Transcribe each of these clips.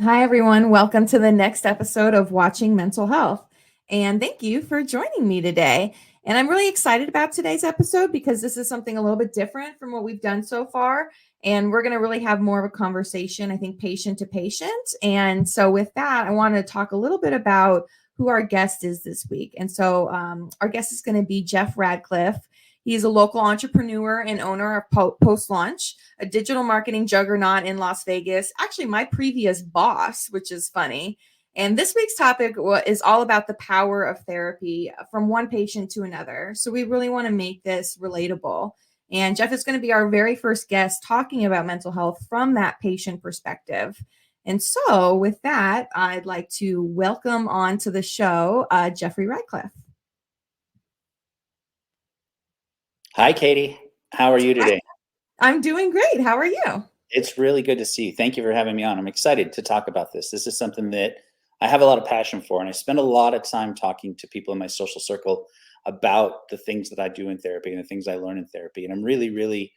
Hi, everyone. Welcome to the next episode of Watching Mental Health. And thank you for joining me today. And I'm really excited about today's episode because this is something a little bit different from what we've done so far. And we're going to really have more of a conversation, I think, patient to patient. And so, with that, I want to talk a little bit about who our guest is this week. And so, our guest is going to be Geoff Radcliffe. He's a local entrepreneur and owner of Post Launch, a digital marketing juggernaut in Las Vegas. Actually, my previous boss, which is funny. And this week's topic is all about the power of therapy from one patient to another. So we really want to make this relatable. And Geoff is going to be our very first guest talking about mental health from that patient perspective. And so with that, I'd like to welcome on to the show, Geoffrey Radcliffe. Hi, Katie. How are you today? I'm doing great. How are you? It's really good to see you. Thank you for having me on. I'm excited to talk about this. This is something that I have a lot of passion for, and I spend a lot of time talking to people in my social circle about the things that I do in therapy and the things I learn in therapy. And I'm really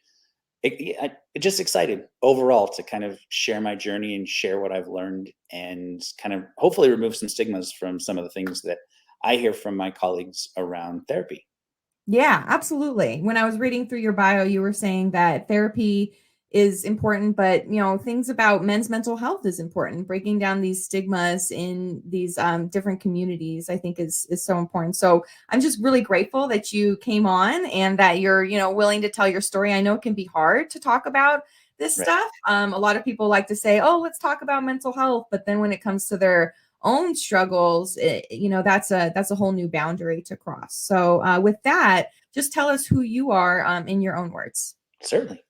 just excited overall to kind of share my journey and share what I've learned and kind of hopefully remove some stigmas from some of the things that I hear from my colleagues around therapy. Yeah, absolutely. When I was reading through your bio, you were saying that therapy is important, but things about men's mental health is important. Breaking down these stigmas in these different communities, I think is so important. So I'm just really grateful that you came on and that you're willing to tell your story. I know it can be hard to talk about this Right. stuff. A lot of people like to say, "Oh, let's talk about mental health," but then when it comes to their own struggles, that's a whole new boundary to cross. So with that, just tell us who you are in your own words. Certainly.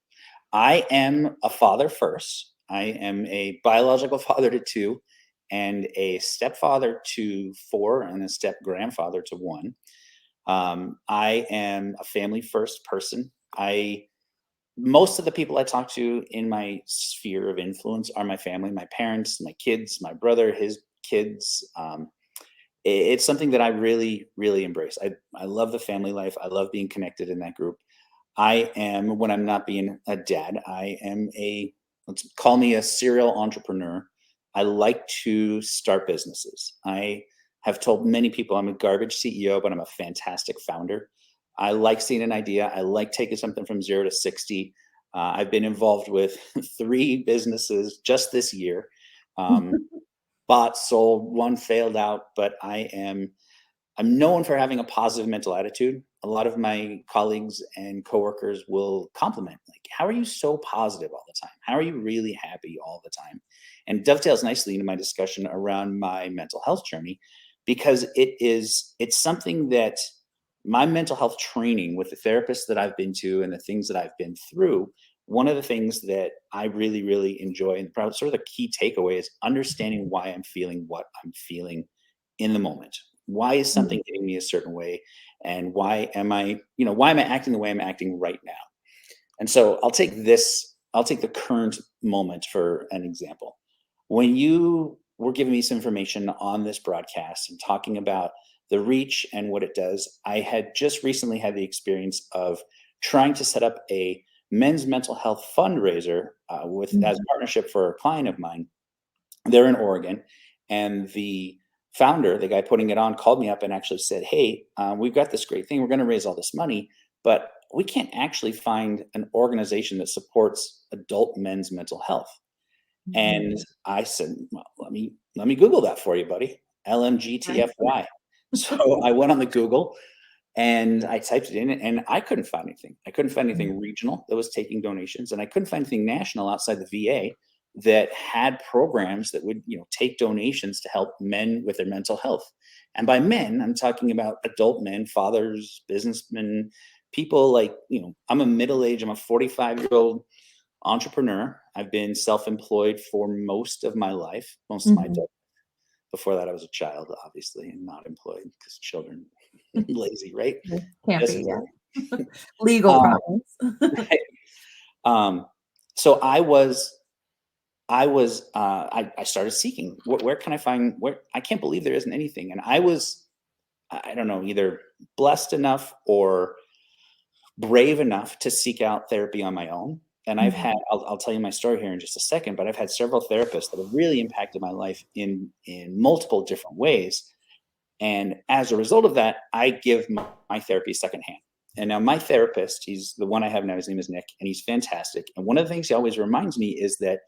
I am a father first. I am a biological father to two, and a stepfather to four, and a step grandfather to one. I am a family first person. I Most of the people I talk to in my sphere of influence are my family, my parents, my kids, my brother, his kids. It's something that I really embrace. I love the family life. I love being connected in that group. I am, when I'm not being a dad, I am let's call me a serial entrepreneur. I like to start businesses. I have told many people I'm a garbage CEO, but I'm a fantastic founder. I like seeing an idea. I like taking something from 0 to 60. I've been involved with 3 businesses just this year. Um, Bought, sold, one failed out, but I'm known for having a positive mental attitude. A lot of my colleagues and coworkers will compliment, like, "How are you so positive all the time? How are you really happy all the time?" And dovetails nicely into my discussion around my mental health journey, because it's something that my mental health training with the therapists that I've been to and the things that I've been through. One of the things that I really enjoy, and probably sort of the key takeaway, is understanding why I'm feeling what I'm feeling in the moment. Why is something hitting me a certain way? And why am I acting the way I'm acting right now? And so I'll take the current moment for an example. When you were giving me some information on this broadcast and talking about the reach and what it does, I had just recently had the experience of trying to set up a men's mental health fundraiser with as a partnership for a client of mine. They're in Oregon, and the founder, the guy putting it on, called me up and actually said, "Hey, we've got this great thing. We're going to raise all this money, but we can't actually find an organization that supports adult men's mental health." And I said, "Well, let me Google that for you, buddy. LMGTFY." So I went on the Google and I typed it in, and I couldn't find anything. I couldn't find anything regional that was taking donations, and I couldn't find anything national outside the VA that had programs that would, take donations to help men with their mental health. And by men, I'm talking about adult men, fathers, businessmen, people like, I'm I'm a 45-year-old entrepreneur. I've been self-employed for most of my life, most of my Mhm. adult. Before that, I was a child, obviously, and not employed because children lazy, right? Can't Just be, as yeah. a Legal problems. right. Um, so I started seeking, where can I find, where I can't believe there isn't anything. And I don't know, either blessed enough or brave enough to seek out therapy on my own. And I'll tell you my story here in just a second, but I've had several therapists that have really impacted my life in multiple different ways. And as a result of that, I give my therapy secondhand. And now my therapist, he's the one I have now, his name is Nick, and he's fantastic. And one of the things he always reminds me is that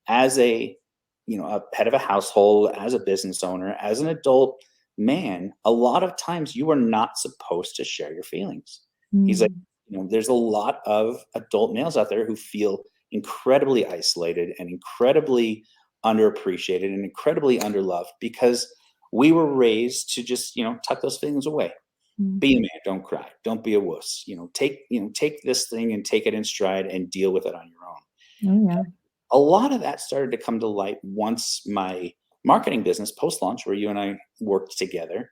as a head of a household, as a business owner, as an adult man, a lot of times you are not supposed to share your feelings. He's like, Mm. there's a lot of adult males out there who feel incredibly isolated and incredibly underappreciated and incredibly underloved because we were raised to just, tuck those feelings away. Mm. Be a man, don't cry, don't be a wuss. Take this thing and take it in stride and deal with it on your own. Oh, yeah. A lot of that started to come to light once my marketing business post launch, where you and I worked together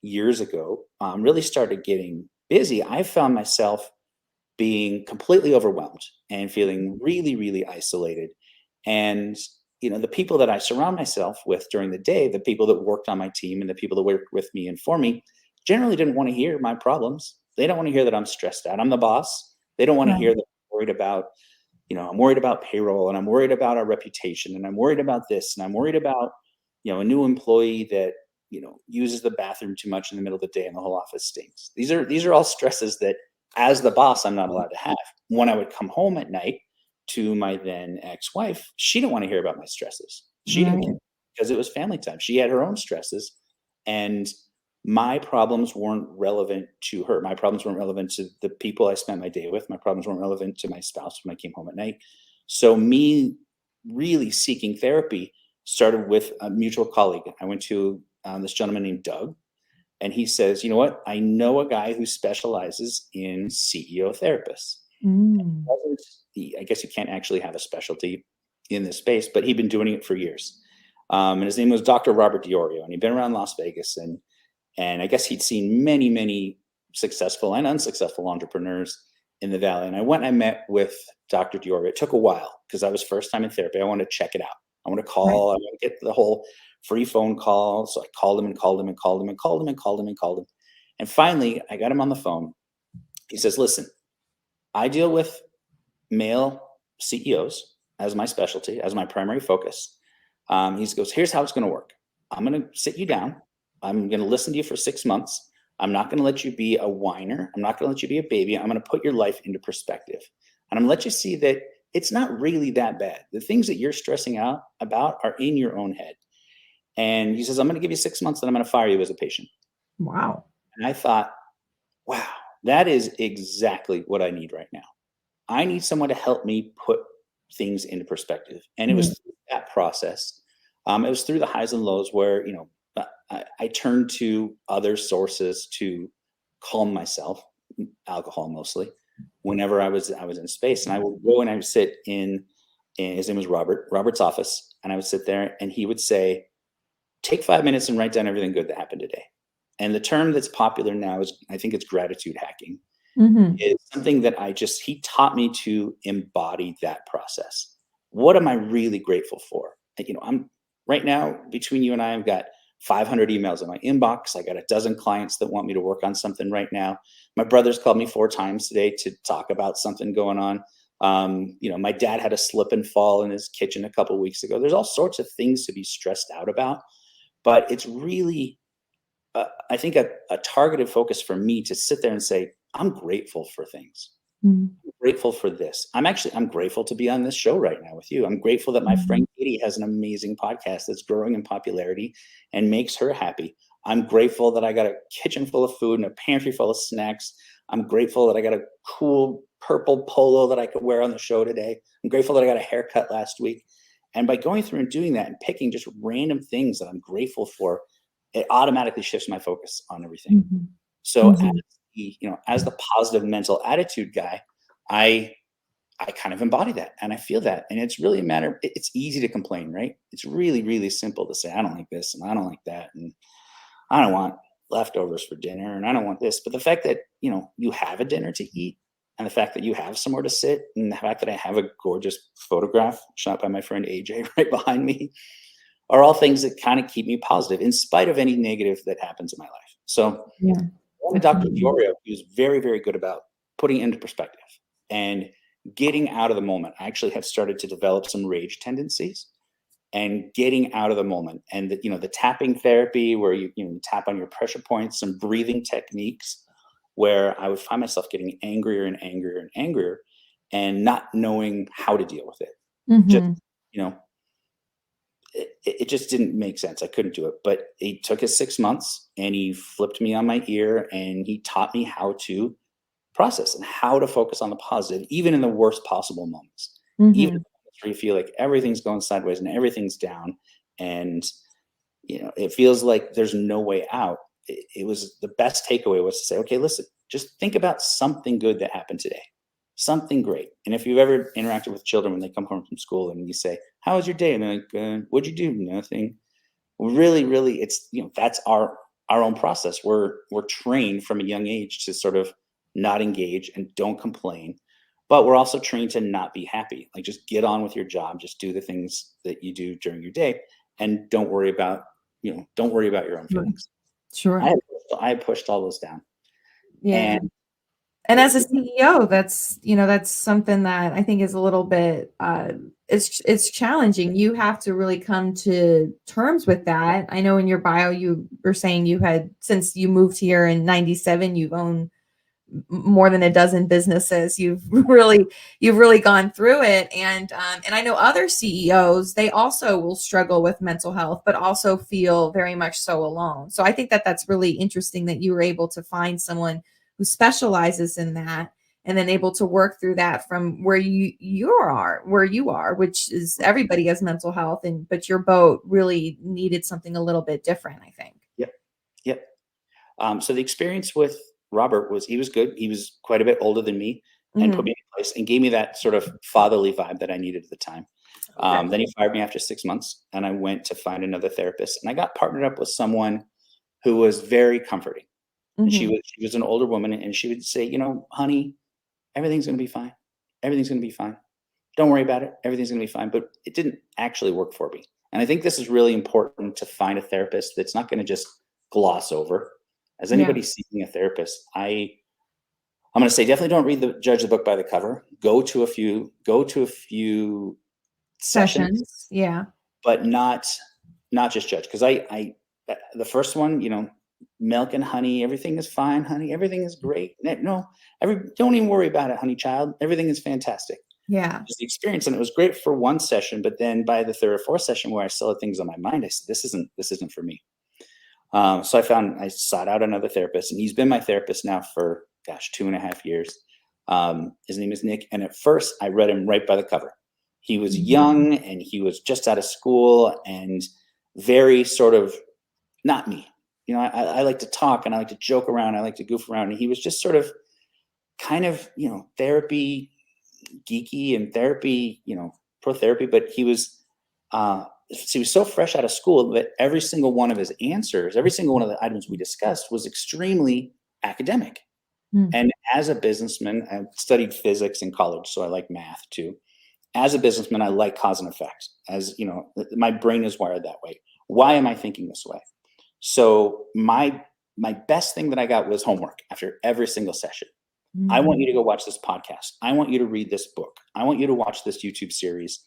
years ago, really started getting busy. I found myself being completely overwhelmed and feeling really, really isolated. And, the people that I surround myself with during the day, the people that worked on my team and the people that worked with me and for me, generally didn't want to hear my problems. They don't want to hear that I'm stressed out. I'm the boss. They don't want to hear Right. that I'm worried about, I'm worried about payroll and I'm worried about our reputation and I'm worried about this and I'm worried about, a new employee that, uses the bathroom too much in the middle of the day and the whole office stinks. These are all stresses that as the boss, I'm not allowed to have. When I would come home at night to my then ex-wife, she didn't want to hear about my stresses. She didn't care Right. because it was family time. She had her own stresses and my problems weren't relevant to her. My problems weren't relevant to the people I spent my day with. My problems weren't relevant to my spouse when I came home at night. So me really seeking therapy started with a mutual colleague. I went to this gentleman named Doug, and he says, "You know what? I know a guy who specializes in CEO therapists. Mm. I guess you can't actually have a specialty in this space, but he'd been doing it for years. And his name was Dr. Robert Diorio, and he'd been around Las Vegas, and I guess he'd seen many, many successful and unsuccessful entrepreneurs in the Valley. And I went and I met with Dr. Diorio. It took a while because I was first time in therapy. I wanted to check it out. I want to Right. call. I want to get the whole free phone call. So I called him and called him and called him and called him and called him and called him. And finally, I got him on the phone. He says, "Listen, I deal with male CEOs as my specialty, as my primary focus." He goes, "Here's how it's going to work. I'm going to sit you down. I'm going to listen to you for 6 months. I'm not going to let you be a whiner. I'm not going to let you be a baby. I'm going to put your life into perspective. And I'm going to let you see that it's not really that bad. The things that you're stressing out about are in your own head." And he says, "I'm going to give you 6 months and I'm going to fire you as a patient." Wow. And I thought, wow, that is exactly what I need right now. I need someone to help me put things into perspective. And it Yeah. was through that process. It was through the highs and lows where, I turned to other sources to calm myself, alcohol mostly, whenever I was in space. And I would go and I would sit in his name was Robert's office. And I would sit there and he would say, "Take 5 minutes and write down everything good that happened today." And the term that's popular now is, I think it's gratitude hacking. Mhm. Is something that he taught me to embody that process. What am I really grateful for? Like, I'm right now between you and I've got 500 emails in my inbox. I got a dozen clients that want me to work on something right now. My brother's called me 4 times today to talk about something going on. My dad had a slip and fall in his kitchen a couple weeks ago. There's all sorts of things to be stressed out about, but it's really I think a targeted focus for me to sit there and say, "I'm grateful for things. Mm. I'm grateful for this. I'm grateful to be on this show right now with you. I'm grateful that my Mhm. friend Katie has an amazing podcast that's growing in popularity and makes her happy. I'm grateful that I got a kitchen full of food and a pantry full of snacks. I'm grateful that I got a cool purple polo that I could wear on the show today. I'm grateful that I got a haircut last week." And by going through and doing that and picking just random things that I'm grateful for, it automatically shifts my focus on everything. Mhm. So Mhm. as the positive mental attitude guy, I I kind of embody that and I feel that. And it's really a matter, it's easy to complain, right? It's really, really simple to say, "I don't like this and I don't like that. And I don't want leftovers for dinner and I don't want this." But the fact that, you have a dinner to eat and the fact that you have somewhere to sit and the fact that I have a gorgeous photograph shot by my friend AJ right behind me are all things that kind of keep me positive in spite of any negative that happens in my life. So Yeah. one of Dr. Absolutely. Diorio, he was very, very good about putting it into perspective and getting out of the moment. I actually have started to develop some rage tendencies, and getting out of the moment, and the tapping therapy where you tap on your pressure points, some breathing techniques where I would find myself getting angrier and angrier and angrier and not knowing how to deal with it. Just, Mm-hmm. you know, it just didn't make sense. I couldn't do it. But it took us 6 months, and he flipped me on my ear, and he taught me how to process and how to focus on the positive, even in the worst possible moments. Even Mm-hmm. where you feel like everything's going sideways and everything's down, and it feels like there's no way out. It was the best takeaway was to say, okay, listen, just think about something good that happened today, something great. And if you've ever interacted with children when they come home from school and you say, how was your day? And they're like, what'd you do? Nothing. Really, really, it's that's our own process. We're trained from a young age to sort of not engage and don't complain, but we're also trained to not be happy. Like, just get on with your job, just do the things that you do during your day, and don't worry about your own Sure. feelings. I Sure. had, I had pushed all those down, Yeah. and And as a it, CEO, that's something that I think is a little bit it's challenging. You have to really come to terms with that. I know in your bio you were saying you had, since you moved here in 97, you've owned more than a dozen businesses. You've really gone through it, and I know other CEOs, they also will struggle with mental health, but also feel very much so alone. So I think that that's really interesting that you were able to find someone who specializes in that, and then able to work through that from where you are, which is everybody has mental health, and but your boat really needed something a little bit different, I think. yep, yep. So the experience with Robert was, he was good. He was quite a bit older than me, and put Hmm. me in place and gave me that sort of fatherly vibe that I needed at the time. Okay. Then he fired me after 6 months, and I went to find another therapist. And I got partnered up with someone who was very comforting. And she Hmm. was an older woman, and she would say, honey, everything's going to be fine. Everything's going to be fine. Don't worry about it. Everything's going to be fine. But it didn't actually work for me. And I think this is really important, to find a therapist that's not going to just gloss over. As Yeah. anybody seeking a therapist, I'm going to say, definitely don't judge the book by the cover. Go to a few sessions, Sessions. Yeah. but not just judge. Because the first one, milk and honey, everything is fine, honey, everything is great. No, don't even worry about it, honey child. Everything is fantastic. Yeah. Just the experience, and it was great for one session, but then by the third or fourth session, where I still had things on my mind, I said, this isn't for me. So I sought out another therapist, and he's been my therapist now for, gosh, 2.5 years. His name is Nick. And at first I read him right by the cover. He was Mhm. young, and he was just out of school, and very sort of not me. I like to talk, and I like to joke around. I like to goof around. And he was just sort of kind of, therapy geeky, and therapy, pro therapy, but he was so fresh out of school that every single one of his answers, every single one of the items we discussed, was extremely academic. Mm. And as a businessman, I studied physics in college, so I like math too. As a businessman, I like cause and effect. My brain is wired that way. Why am I thinking this way? So my best thing that I got was homework after every single session. I want Mhm. you to go watch this podcast. I want you to read this book. I want you to watch this YouTube series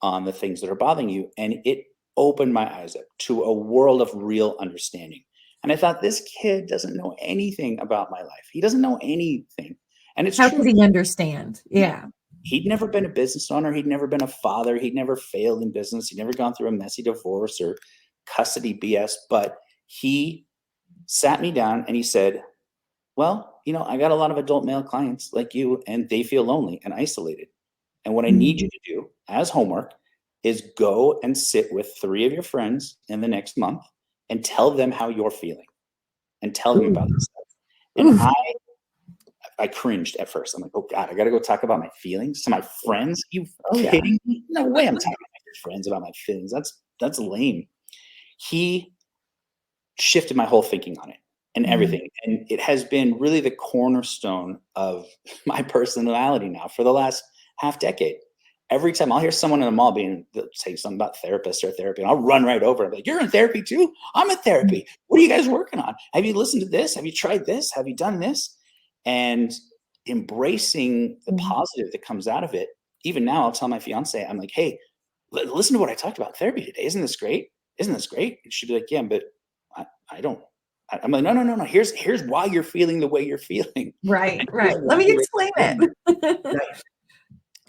on the things that are bothering you. And it opened my eyes up to a world of real understanding. And I thought, this kid doesn't know anything about my life. He doesn't know anything. And it's How true. does he understand? Yeah. Yeah. He'd never been a business owner. He'd never been a father. He'd never failed in business. He'd never gone through a messy divorce or custody BS. But he sat me down and he said, well, I got a lot of adult male clients like you, and they feel lonely and isolated. And what I need you Mhm. to do as homework is go and sit with 3 of your friends in the next month and tell them how you're feeling, and tell them about Ooh. this stuff. And Ooh. I cringed at first. I'm like, oh God, I got to go talk about my feelings to my friends. You Oh, yeah. kidding me? No way I'm talking to my friends about my feelings. That's lame. He shifted my whole thinking on it and Mhm. everything. And it has been really the cornerstone of my personality now for the last half decade. Every time I'll hear someone in the mall say something about therapists or therapy, and I'll run right over and be like, you're in therapy too? I'm in Mhm. therapy. What are you guys working on? Have you listened to this? Have you tried this? Have you done this? And embracing the Mhm. positive that comes out of it. Even now, I'll tell my fiance, I'm like, hey, listen to what I talked about in therapy today. Isn't this great? Isn't this great? And she'd be like, yeah, but I don't. I'm like, no, no, no, no. Here's why you're feeling the way you're feeling. Right, And here's right. Let why me you're explain feeling it. right.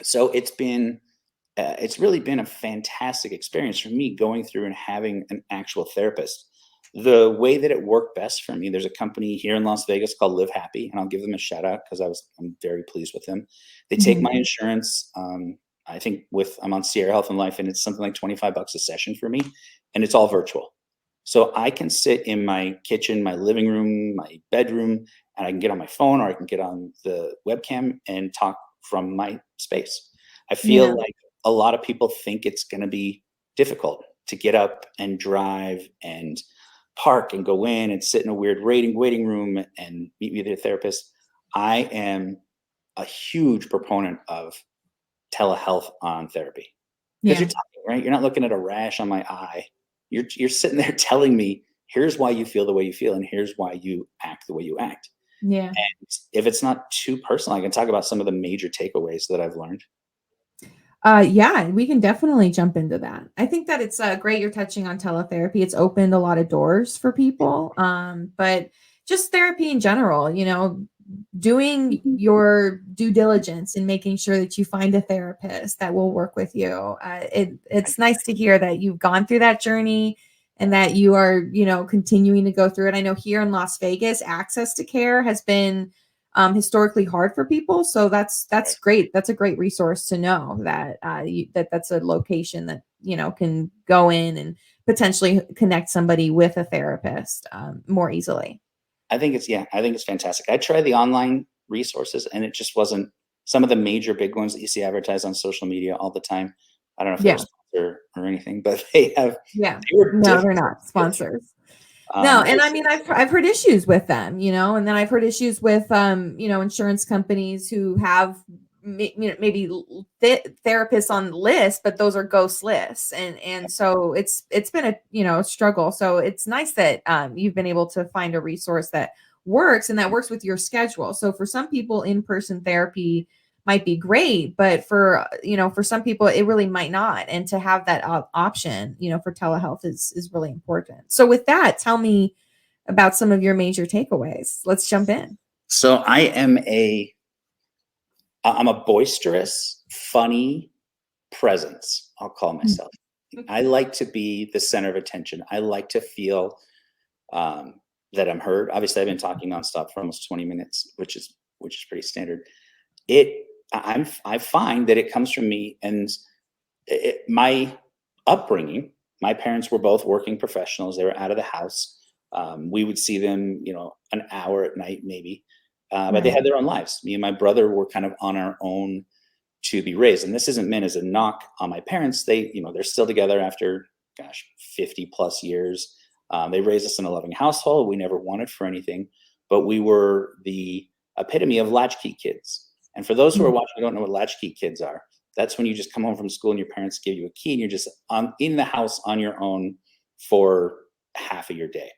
So it's really been a fantastic experience for me going through and having an actual therapist. The way that it worked best for me, there's a company here in Las Vegas called Live Happy, and I'll give them a shout out because I'm very pleased with them. They take Mhm. my insurance. I think I'm on Sierra Health and Life, and it's something like $25 a session for me, and it's all virtual. So I can sit in my kitchen, my living room, my bedroom, and I can get on my phone or I can get on the webcam and talk from my space. I Yeah, feel like a lot of people think it's going to be difficult to get up and drive and park and go in and sit in a weird waiting room and meet with a therapist. I am a huge proponent of telehealth on therapy because you're yeah, talking, right? You're not looking at a rash on my eye. You're sitting there telling me, here's why you feel the way you feel, and here's why you act the way you act. yeah. And if it's not too personal, I can talk about some of the major takeaways that I've learned. Yeah, we can definitely jump into that. I think that it's great you're touching on teletherapy. It's opened a lot of doors for people. But just therapy in general, doing your due diligence and making sure that you find a therapist that will work with you. It's nice to hear that you've gone through that journey and that you are, continuing to go through it. I know here in Las Vegas, access to care has been historically hard for people. So that's Right. great. That's a great resource to know that that's a location that can go in and potentially connect somebody with a therapist more easily. I think it's fantastic. I tried the online resources and it just wasn't some of the major big ones that you see advertised on social media all the time. I don't know if they're a Yeah, sponsor or anything, but yeah. they were No, they're difficult not to get through. sponsors. No, and I It's mean I've heard issues with them, and then I've heard issues with insurance companies who have maybe therapists on the list, but those are ghost lists, and so it's been a struggle. So it's nice that you've been able to find a resource that works and that works with your schedule. So for some people, in-person therapy might be great, but for some people it really might not, and to have that option for telehealth is really important. So with that, tell me about some of your major takeaways. Let's jump in. so I'm a boisterous, funny presence, I'll call myself. I like to be the center of attention. I like to feel um, that I'm heard. Obviously, I've been talking nonstop for almost 20 minutes, which is pretty standard. I find that it comes from me and my upbringing. My parents were both working professionals. They were out of the house. We would see them, an hour at night maybe, but they Right. had their own lives. Me and my brother were kind of on our own to be raised. And this isn't meant as a knock on my parents. They're still together after, gosh, 50 plus years. They raised us in a loving household. We never wanted for anything, but we were the epitome of latchkey kids. And for those who are Mm. watching who don't know what latchkey kids are, that's when you just come home from school and your parents give you a key and you're just in the house on your own for half of your day.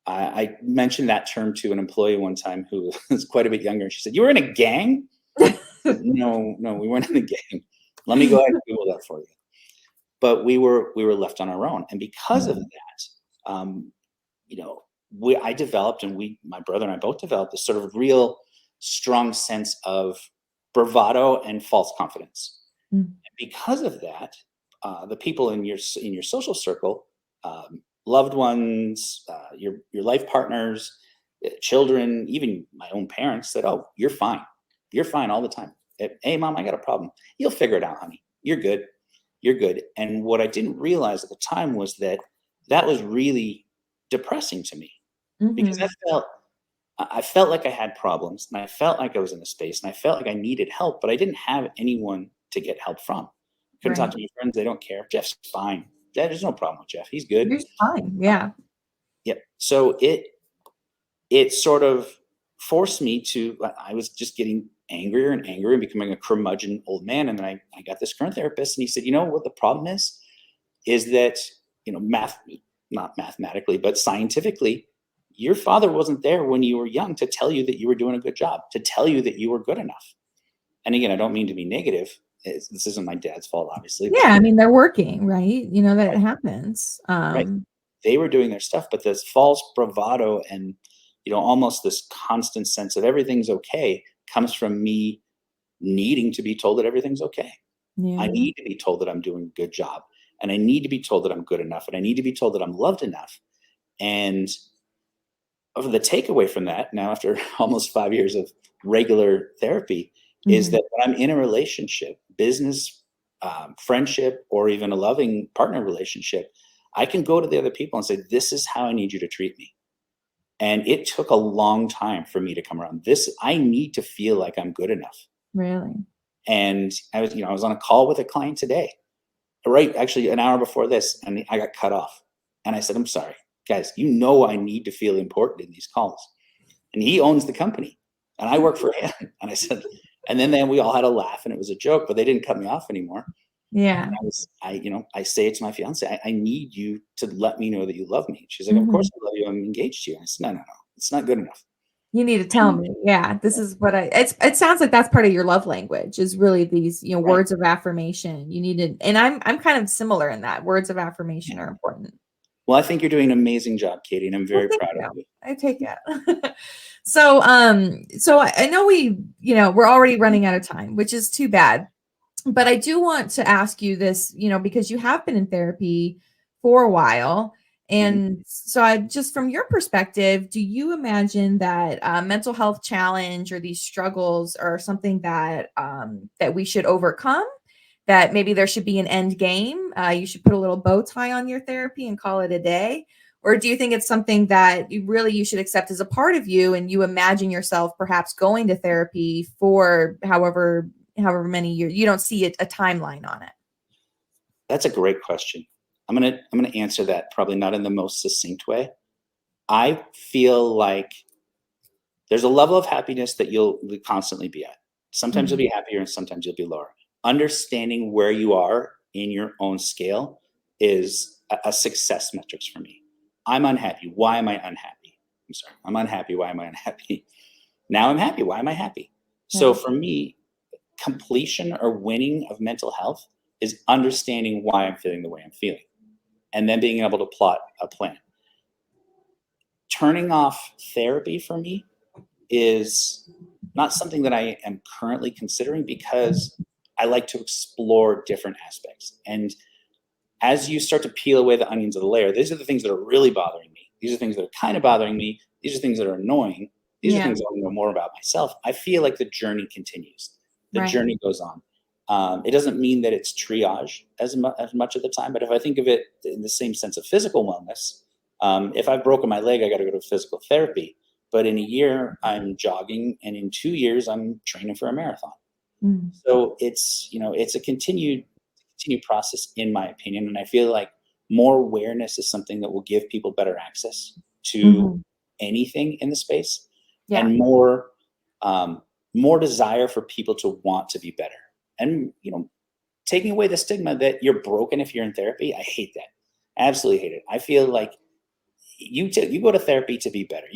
I mentioned that term to an employee one time who was quite a bit younger. And she said, "You were in a gang?" Said, no, no, we weren't in the game. Let me go ahead and Google that for you. But we were left on our own, and because of Yeah. that, you know, I developed, and my brother and I both developed this sort of real strong sense of bravado and false confidence. Mm. And because of that, the people in your social circle, loved ones, your life partners, children, even my own parents said, "Oh, you're fine all the time. Hey, mom, I got a problem. You'll figure it out, honey. You're good. You're good." And what I didn't realize at the time was that that was really depressing to me because Mhm. I felt like I had problems and I felt like I was in a space and I felt like I needed help, but I didn't have anyone to get help from. Couldn't talk Right. to my friends. They don't care. Jeff's fine. There's no problem with Jeff. He's good. You're fine. Yeah. Yep. So it sort of forced me to. I was just getting angrier and angrier and becoming a curmudgeon old man. And then I got this current therapist, and he said, "You know what the problem is that math, not mathematically, but scientifically, your father wasn't there when you were young to tell you that you were doing a good job, to tell you that you were good enough. And again, I don't mean to be negative. This isn't my dad's fault, obviously. Yeah, I mean, they're working, right? That Right, happens. right. They were doing their stuff, but this false bravado and, almost this constant sense of everything's okay comes from me needing to be told that everything's okay. I Yeah. need to be told that I'm doing a good job, and I need to be told that I'm good enough, and I need to be told that I'm loved enough. And the takeaway from that now, after almost 5 years of regular therapy, is Mhm. that when I'm in a relationship, business, friendship, or even a loving partner relationship, I can go to the other people and say, "This is how I need you to treat me." And it took a long time for me to come around. I need to feel like I'm good enough. Really? And I was on a call with a client today, right, actually an hour before this, and I got cut off. And I said, "I'm sorry, guys, I need to feel important in these calls." And he owns the company, and I work for him. And I said, and then we all had a laugh, and it was a joke, but they didn't cut me off anymore. Yeah. I say it to my fiance, I need you to let me know that you love me. She's like, "Of course Mhm. I love you. I'm engaged to you." I said, "No, no, no. It's not good enough." You need to tell And me. Yeah, this is what it sounds like that's part of your love language is really these, right. words of affirmation. You need to, and I'm kind of similar in that words of affirmation Yeah. are important. Well, I think you're doing an amazing job, Katie, and I'm Well, very thank proud of you. you. I take it. So I know we're already running out of time, which is too bad. But I do want to ask you this, because you have been in therapy for a while. Mhm. And so just from your perspective, do you imagine that mental health challenge or these struggles are something that we should overcome? That maybe there should be an end game? You should put a little bow tie on your therapy and call it a day? Or do you think it's something that you should accept as a part of you and you imagine yourself perhaps going to therapy for however many years? You don't see a timeline on it. That's a great question. I'm gonna answer that probably not in the most succinct way. I feel like there's a level of happiness that you'll constantly be at. Sometimes you'll Mhm. be happier and sometimes you'll be lower. Understanding where you are in your own scale is a success metrics for me. I'm unhappy. Why am I unhappy? I'm sorry. I'm unhappy. Why am I unhappy? Now I'm happy. Why am I happy? So Right. for me, completion or winning of mental health is understanding why I'm feeling the way I'm feeling and then being able to plot a plan. Turning off therapy for me is not something that I am currently considering because I like to explore different aspects. And as you start to peel away the onions of the layer, these are the things that are really bothering me. These are things that are kind of bothering me. These are things that are annoying. These are Yeah. things I want to know more about myself. I feel like the journey continues. The Right. journey goes on. It doesn't mean that it's triage as much of the time, but if I think of it in the same sense of physical wellness, if I've broken my leg, I got to go to physical therapy. But in a year, I'm jogging, and in 2 years, I'm training for a marathon. Mm. So it's a continued process, in my opinion, and I feel like more awareness is something that will give people better access to Mhm. anything in the space, Yeah. and um, more desire for people to want to be better, and taking away the stigma that you're broken if you're in therapy. I hate that. Absolutely hate it. I feel like you go to therapy to be better.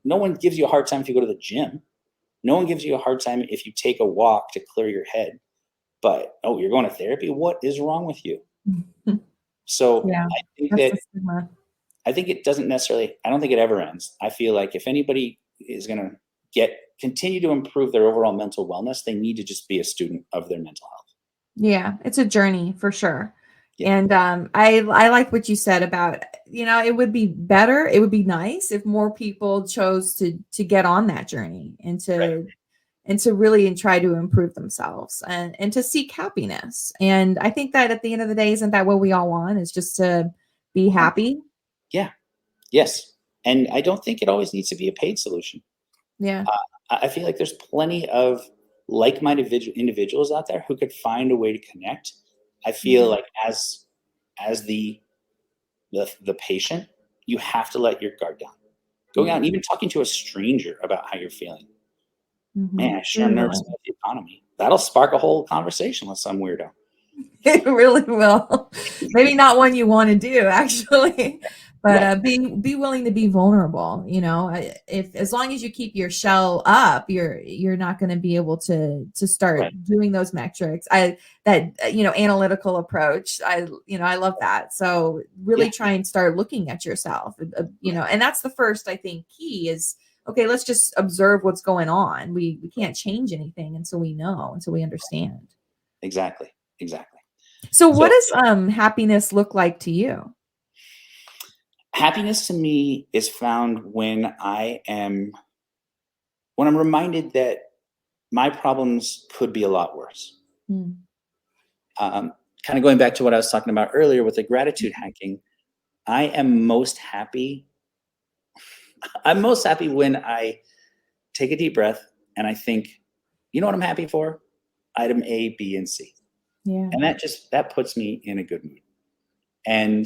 No one gives you a hard time if you go to the gym. No one gives you a hard time if you take a walk to clear your head. But, "Oh, you're going to therapy? What is wrong with you?" Mhm. So, Yeah. I think That's that the stigma. I think it doesn't necessarily I don't think it ever ends. I feel like if anybody is gonna continue to improve their overall mental wellness, they need to just be a student of their mental health. Yeah, it's a journey for sure. Yeah, And I like what you said about, it would be better, it would be nice if more people chose to get on that journey right. and to really try to improve themselves and to seek happiness. And I think that at the end of the day, isn't that what we all want? Is just to be Well, happy. yeah, yes, and I don't think it always needs to be a paid solution. Yeah. I feel like there's plenty of like-minded individuals out there who could find a way to connect. I feel Mhm. like as the patient, you have to let your guard down. Going out Yeah. and even talking to a stranger about how you're feeling. Mhm. Man, sure, I'm Really, nervous really. about the economy. That'll spark a whole conversation with some weirdo. It really will. Maybe not one you want to do, actually, but Right. be willing to be vulnerable. You know, if as long as you keep your shell up, you're not going to be able to start Right. doing those metrics. That analytical approach. I love that. So really Yeah. try and start looking at yourself. And that's the first, I think, key is, okay, let's just observe what's going on. We can't change anything until we know, until we understand. Exactly. Exactly. So what So does happiness look like to you? happiness to me is found when I'm reminded that my problems could be a lot worse. Mm. Um, kind of going back to what I was talking about earlier with the gratitude hacking, I am most happy. I'm most happy when I take a deep breath and I think, you know what I'm happy for? Item A, B, and C. Yeah. And that puts me in a good mood. And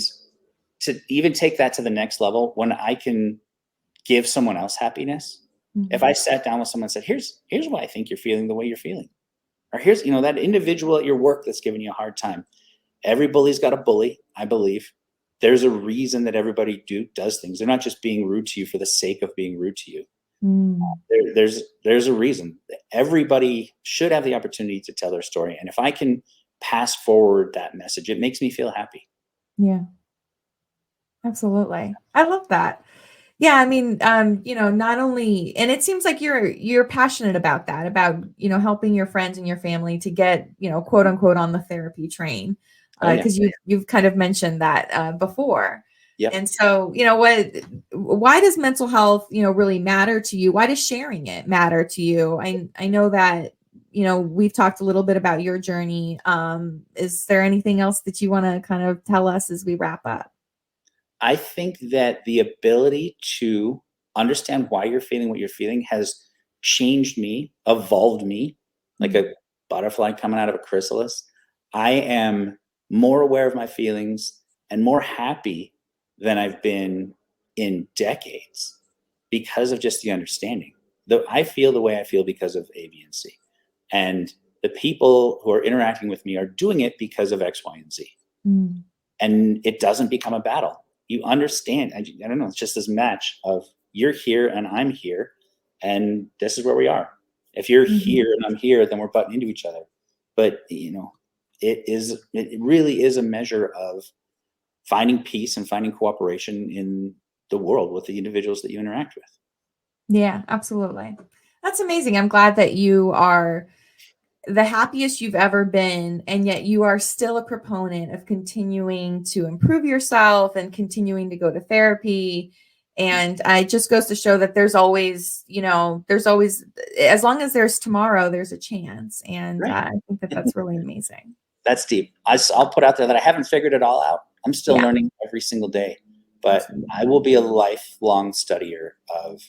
to even take that to the next level, when I can give someone else happiness, if I Mhm. sat down with someone and said, here's why I think you're feeling the way you're feeling. Or here's, that individual at your work that's giving you a hard time. Every bully's got a bully, I believe. There's a reason that everybody does things. They're not just being rude to you for the sake of being rude to you. Mm. There's a reason. Everybody should have the opportunity to tell their story. And if I can pass forward that message, it makes me feel happy. Yeah, absolutely. I love that. Yeah, I mean, not only, and it seems like you're passionate about that, about, helping your friends and your family to get, quote unquote, on the therapy train. Oh yeah. Because you've kind of mentioned that before. Yep. And so, why does mental health, really matter to you? Why does sharing it matter to you? I know that, we've talked a little bit about your journey. Is there anything else that you want to kind of tell us as we wrap up? I think that the ability to understand why you're feeling what you're feeling has changed me, evolved me like Mm. a butterfly coming out of a chrysalis. I am more aware of my feelings and more happy than I've been in decades because of just the understanding. Though I feel the way I feel because of A, B, and C. And the people who are interacting with me are doing it because of X, Y, and Z. Mm. And it doesn't become a battle. You understand. I don't know. It's just this match of you're here and I'm here, and this is where we are. If you're Mhm. here and I'm here, then we're butting into each other. But it really is a measure of finding peace and finding cooperation in the world with the individuals that you interact with. Yeah, absolutely. That's amazing. I'm glad that you are the happiest you've ever been, and yet you are still a proponent of continuing to improve yourself and continuing to go to therapy. And it just goes to show that there's always, as long as there's tomorrow, there's a chance. And Right. I think that that's really amazing. That's deep. I'll put out there that I haven't figured it all out. I'm still Yeah, learning every single day, but I absolutely. will be a lifelong studier of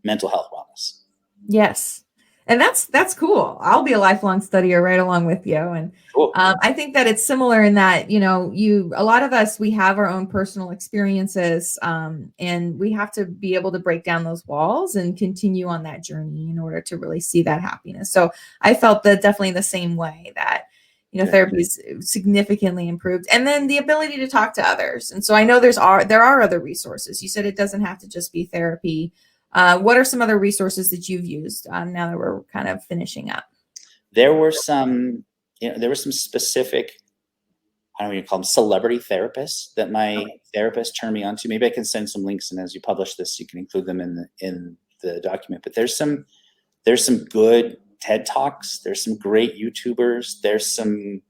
mental health wellness. Yes. And that's cool. I'll be a lifelong studier right along with you. And Cool. I think that it's similar in that, a lot of us, we have our own personal experiences, and we have to be able to break down those walls and continue on that journey in order to really see that happiness. So I felt that definitely the same way that, Good. therapy is significantly improved. And then the ability to talk to others. And so I know there are other resources. You said it doesn't have to just be therapy. What are some other resources that you've used now that we're kind of finishing up? There were some, there were some specific, I don't know what you call them, celebrity therapists that my Okay. therapist turned me on to. Maybe I can send some links, and as you publish this, you can include them in the document. But there's some good TED Talks. There's some great YouTubers. There's some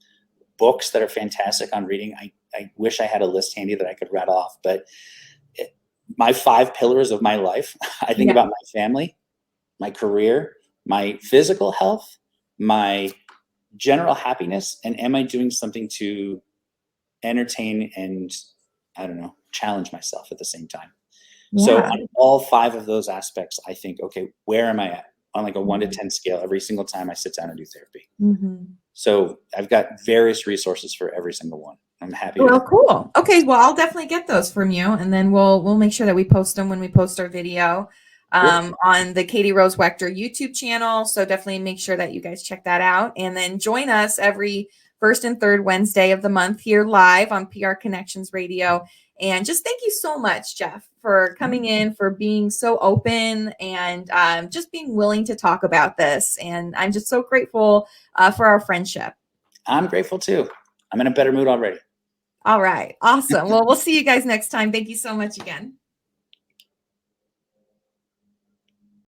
books that are fantastic on reading. I wish I had a list handy that I could rattle off, but my 5 pillars of my life, I think Yeah. about my family, my career, my physical health, my general happiness, and am I doing something to entertain and, I don't know, challenge myself at the same time? So Yeah. on all 5 of those aspects, I think, okay, where am I at on like a 1 to Mhm. 10 scale every single time I sit down and do therapy? Mhm. So I've got various resources for every single one. I'm happy Well, to. cool. Okay, well, I'll definitely get those from you, and then we'll make sure that we post them when we post our video Cool. on the Katie Rose Wechter YouTube channel. So definitely make sure that you guys check that out, and then join us every first and third Wednesday of the month here live on PR Connections Radio. And just thank you so much, Geoff, for coming in, for being so open, and just being willing to talk about this. And I'm just so grateful for our friendship. I'm grateful too. I'm in a better mood already. All right. Awesome. Well, we'll see you guys next time. Thank you so much again.